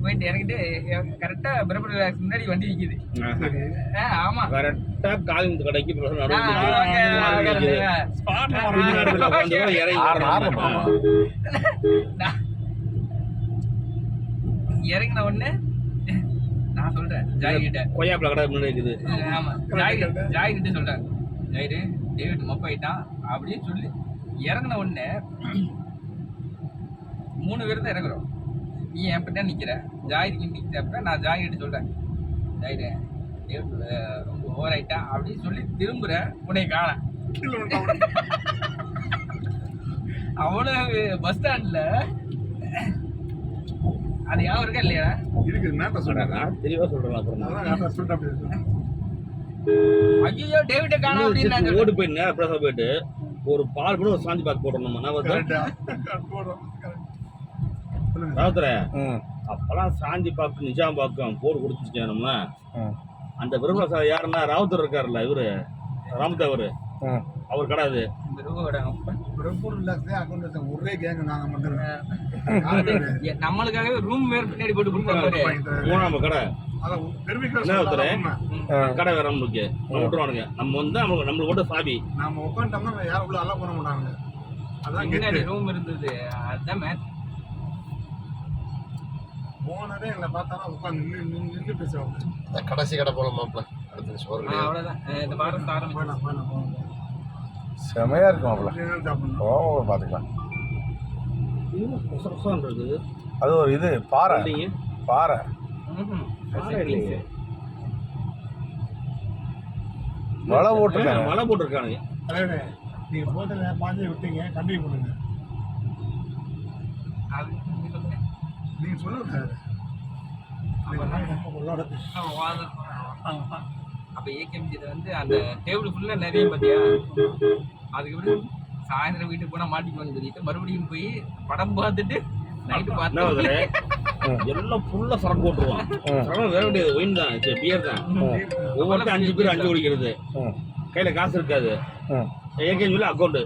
போயிட்டு இறங்கிட்டு கரெக்டா பிரபு முன்னாடி வண்டி நிக்குது. ஆமா கரெக்டா காலிங் கடைக்கு இறங்கின உடனே நான் சொல்றேன் ஜாய் கிட்ட, கொய்யாப்பழ கடை முன்னாடி இருக்குது. ஆமா ஜாய் கிட்ட சொல்றேன், ஜாயிடு டேவிட் மப்பாயிட்டான் அப்படின்னு சொல்லி இறங்கின உடனே 3 பேர் தான் இறங்குறோம். நீ என் பின்னா நிற்கிற, ஜாயிருக்கு நிற்கிறப்ப நான் ஜாய் கிட்ட சொல்கிறேன், ஜாயிடு டேவிட் ரொம்ப ஓவர் ஆயிட்டான் அப்படின்னு சொல்லி திரும்புகிறேன். உன்னை காண அவ்வளவு பஸ் ஸ்டாண்டில் அது யாவும் இருக்கா இல்லையா? தெளிவாக சொல்கிறேன். ஐயோ டேவிட்டை காணோம் அப்படின்னு ஓடி போய் நேரம் பிரசவ போயிட்டு ஒரு பால் கூட ஒரு சாந்தி பாக்கு போட்டோம். ராவுத்தர அப்பெல்லாம் சாந்தி பாக்கு நிஜாம் பாக்கு போடு கொடுத்துருக்கேன். நம்ம அந்த விரும்ப யாருன்னா ராவுத்தர் இருக்காருல்ல, இவரு ராமதேவர், அவர் கிடையாது. ஒரே கேங்க நாங்க மட்டும் நம்மளுக்காகவே ரூம் வேற பின்னாடி போட்டு கொடுத்தாரு. 3ஆம் கடை கடை வேற நம்மளுக்கு விட்டுருவானுங்க. நம்ம வந்து நம்மளுக்கு மட்டும் சாவி நம்ம உட்காந்துட்டோம்னா யாரும் உள்ள அலோ பண்ண மாட்டாங்க. அதான் ரூம் இருந்தது. அதுதான் மேட்ச். போனதே எங்களை பார்த்தாலும் உட்காந்து நின்று பேசுவாங்க. கடைசி கடை போல மாப்பிள்ள அவ்வளவுதான். இந்த வாரம் ஆரம்பிச்சு செமையா இருக்கும் மாப்பிள்ள. ஓ பாத்துக்கலாம். அது ஒரு இது பாறை பாறை மழை போட்டிருக்கானுங்க. நீங்க போட்டல பாஞ்சு விட்டீங்க, கண்டினியூ பண்ணுங்க. நீங்க சொல்லுங்க. அப்ப ஏகேஎம்ஜி வந்து அந்த டேபிள் ஃபுல்லா நிறைய பாத்தியா. அதுக்கப்புறம் சாயந்தரம் வீட்டுக்கு போனா மாட்டிக்குவான்னு சொல்லிட்டு மறுபடியும் போய் படம் பார்த்துட்டு நைட்டு பார்த்தா எல்லாம் ஃபுல்லா சரக்கு போட்டுருவான். சரக்கு வேற முடியாது, ஒயின் தான், பியர் தான். ஒவ்வொருத்தரும் 5 பேர் 5 குடிக்கிறது, கையில காசு இருக்காது. ஏகேஎம்ஜில அக்கௌண்ட்.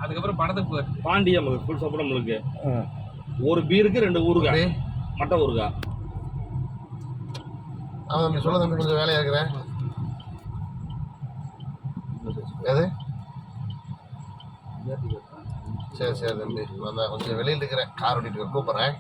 அதுக்கப்புறம் படத்துக்கு போய் பாண்டியம் ஃபுல் சப்போர்ட் நம்மளுக்கு. ஒரு பீருக்கு 2 ஊறுகாய், மட்டை ஊறுகாய். அவன் சொல்ல தம்பி கொஞ்சம் வேலையா இருக்கிறேன். எது சரி தம்பி, நான் கொஞ்சம் வெளியில் இருக்கிறேன், கார் ஓட்டிட்டு கூப்பிட்றேன்.